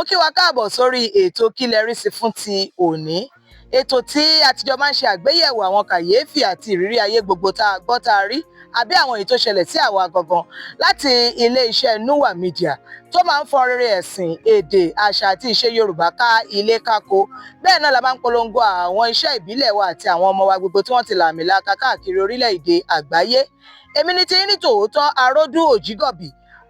mo kí wa káàbọ̀ sórí ètò Kí lẹ rí sí fún ti òní. Ètò tí àtijọ́ máa ń ṣe àgbéyẹ̀wò àwọn kàyéfì àti ìrírí ayé gbogbo tá a gbọ́ tá a rí àbí àwọn èyí tó ṣẹlẹ̀ sí àwa gangan láti ilé-iṣẹ́ Nua Media tó máa ń fọ́n rere ẹ̀sìn, èdè, àṣà àti ìṣe Yorùbá ká ilé kákó. Bẹ́ẹ̀ náà la máa ń polongo àwọn iṣẹ́ ìbílẹ̀ wa àti àwọn ọmọ wa gbogbo tí wọ́n ti làmìlaka káàkiri orílẹ̀-èdè àgbáyé. Èmi ni tiyín ní tòótọ́ Aródù Òjígọ̀bì,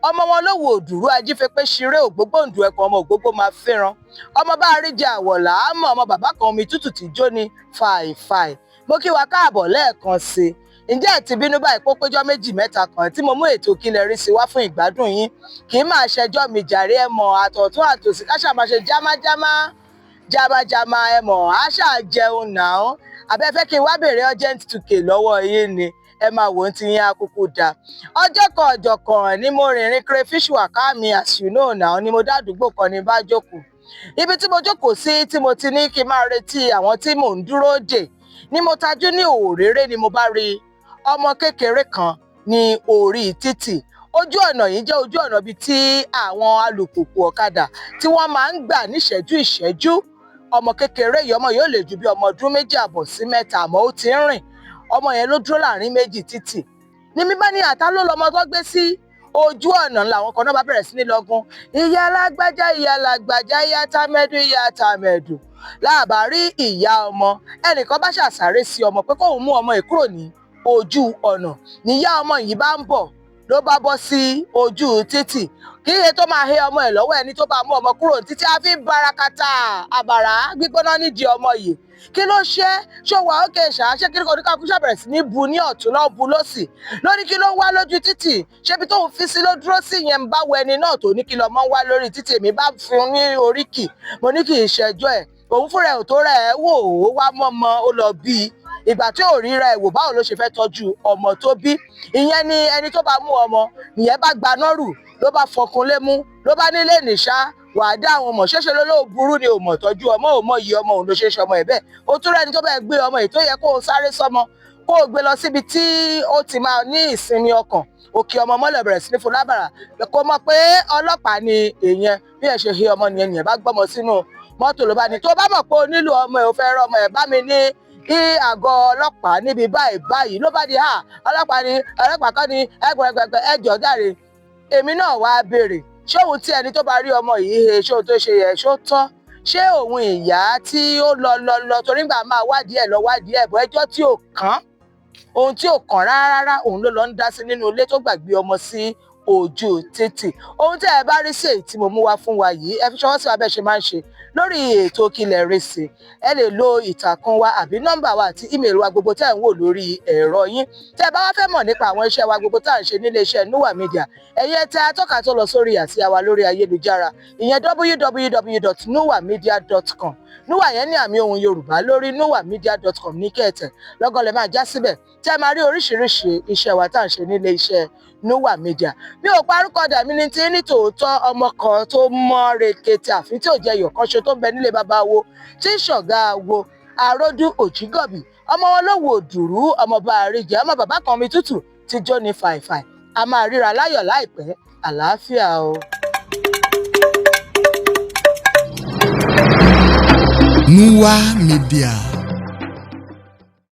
ọmọ wọn lówó òdùrú ajífẹ́pẹ́ ṣeré ògbógbòǹdù ẹ̀kọ́ ọmọ ògbógbò máa fẹ́ràn ọmọ bá àríjẹ àwọ̀là àmọ́ ọmọ bàbá kan omi tútù tí jó ní fàìfàì. Mo kí wa káàbọ̀ lẹ́ẹ̀kan sí i. Ǹjẹ́ ẹ ti bínú báyìí kó péjọ́ méjì mẹ́ta kan tí mo mú ètò Kí lẹ rí sí wá fún ìgbádùn yín? Kì í máa ṣẹjọ́ mi jàre, ẹ mọ̀ àtọ̀tún àtòsí ká ṣáà máa ṣe jámájámá ẹ mọ̀ á ṣáà jẹun náà. Àbẹ́fẹ́ kí n wá bèrè urgent 2k lọ́wọ́ yín ni ẹ máa wò ó ti yín akúkú da. Ọjọ́ kan ọjọ́ kan ni mo rìnrìn crayfish wàká mi as you know now ni mo dádúgbò kan ní bá jókòó. Ibi tí mo jókòó sí tí mo ti ní kí n máa retí àwọn tí mò ń dúró dè ni mo tajú ní òréré ni mo bá rí ọmọ kékeré kan ní orí títì. Ojú ọ̀nà yìí jẹ́ ojú ọ̀nà bíi tí àwọn alùpùpù ọ̀kadà tí wọ́n máa ń gbà níṣẹ́jú ìṣẹ́jú. Ọmọ kékeré yìí ọmọ yóò lè ju bí ọmọ ọdún 2 àbọ̀ sí 3 àmọ́ ó ti ń rìn. Ọmọ yẹn ló dúró láàrin méjì títì ní mi bá ní àtá ló lọmọ tó gbé sí ojú ọ̀nà làwọn kan náà bá bẹ̀rẹ̀ sí ní lọ́gùn ìyá alágbájá ìyá tàmẹ̀dù láàbà rí ìyá ọmọ. Ẹnìkan bá ṣàṣàré sí ọmọ pé kóun mú ọmọ ẹ̀ kúrò ní ojú ọ̀nà níyá ọmọ yìí bá ń bọ̀ ló bá bọ́ sí ojú títì kí iye tó máa hé ọmọ ẹ̀ lọ́wọ́ ẹni tó bá mú ọmọ kúrò títí a fi barakata àbàrà gbígbóná nídìí ọmọ yìí. Kí ló ṣe wà ókè ṣe kí ní ká kú ṣàbẹ̀rẹ̀ sí ní bu ní ọ̀tún náà bu lósì lórí kí ló ń wá lójú títì ṣébi tóun fi sí ló dúró sí yẹn ń bá wo ẹni náà tó ní kí lọmọ ń wá lórí títì. Èmi bá fún ní oríkì mo ní kì í ṣẹjọ́ ẹ̀ òun fúnra ẹ̀ ò tó rẹ̀ ẹ́ wò ó wá mọ́mọ́ ó lọ bí i ìgbà tí ò ríra ẹ̀ wò báwo ló ṣe fẹ́ tọ́jú ọmọ tó bí. Ìyẹn ni ẹni tó bá mú ọmọ nìyẹn bá gbaná rù ló bá fọkùn lé mú ló bá nílé nìṣá wà á dá àwọn ọmọ ṣẹṣẹ ló burú ni ò mọ̀ tọ́jú ọmọ ò mọ̀ yìí ọmọ òun ló ṣe é ṣọmọ ẹ̀ bẹ́ẹ̀. Ó tún rẹ́ni tó bẹ́ẹ̀ gbé ọmọ èyí tó yẹ kó o sáré sọmọ kó o gbé lọ síbi tí ó ti máa ní ìsinmi ọkàn òkè ọmọ mọ́lẹ̀ bẹ̀rẹ̀ sí ní fún lábàrà kó mọ̀ pé ọlọ́pàá ni èèyàn bí ẹ̀ ṣe he ọmọ nìyẹn bá gbọ́mọ sínú mọ́tò ló bá ní tó bá mọ̀ pé o nílò ọmọ ẹ̀ ò fẹ́ rọ ọmọ ẹ̀ bá mi ní àgọ́ ọlọ́pàá níbi báyìí ló bá di ọlọ́pàá ni ọlọ́pàá kọ́ ni ẹgbẹ̀rẹ̀gbẹ̀ ẹjọ́ jàre. Èmi náà wá béèrè ṣé òun tí ẹni tó bá rí ọmọ yìí he ṣé òun tó ṣe yẹ ṣó tọ́ ṣé òun ìyá tí ó lọ torí gbà máa wádìí ẹ̀ bọ́ ẹjọ́ tí ò kàn ohun tí ò kàn rárá òun ló lọ ń dá sí nínú ilé tó gbàgbé ọmọ sí ojú títì. Ohun tí ẹ bá rí sí èyí tí mo mú wá fún wa yìí ẹ fi ṣọwọ́ sí wa bẹ́ẹ̀ ṣe máa ń ṣe lórí ètò Kí lẹ rí sí. Ẹ lè lo ìtàkùn wa àbí nọ́mbà wa àti ímeèlì wa gbogbo tẹ́ ẹ̀ ń wò lórí ẹ̀rọ yín. Tẹ́ ẹ bá wá fẹ́ mọ̀ nípa àwọn iṣẹ́ wa gbogbo tá à ń ṣe nílé iṣẹ́ Nua Media ẹ̀yẹ tẹ atọ́ka tó lọ sórí àsíá wa lórí ayélujára ìyẹn www.nuamedia.com. Nua yẹn ní àmì ohùn Yorùbá lórí nuamedia.com ní kẹ́ẹ̀tẹ̀ lọ́gán lè máa já síbẹ̀ tẹ́ ẹ máa rí oríṣiríṣi iṣẹ́ wa tá à ń ṣe nílé iṣẹ́ Nua Media. Mi ò parúkọ dà mí ní tí ní tòótọ́ ọmọ kan tó mọ́ rekete àfi tí ò jẹ́ iyọ̀ kan ṣe tó ń bẹ nílé bàbá wo tí ṣọ̀gá wo Aródù Òjígọ̀bì ọmọ wọn lówó òdùrú ọmọ bá àríjẹ ọmọ bàbá kan omi tútù tí jó ní fàìfàì. A máa ríra láyọ̀ láìpẹ́ àlàáfíà o. Nua Media.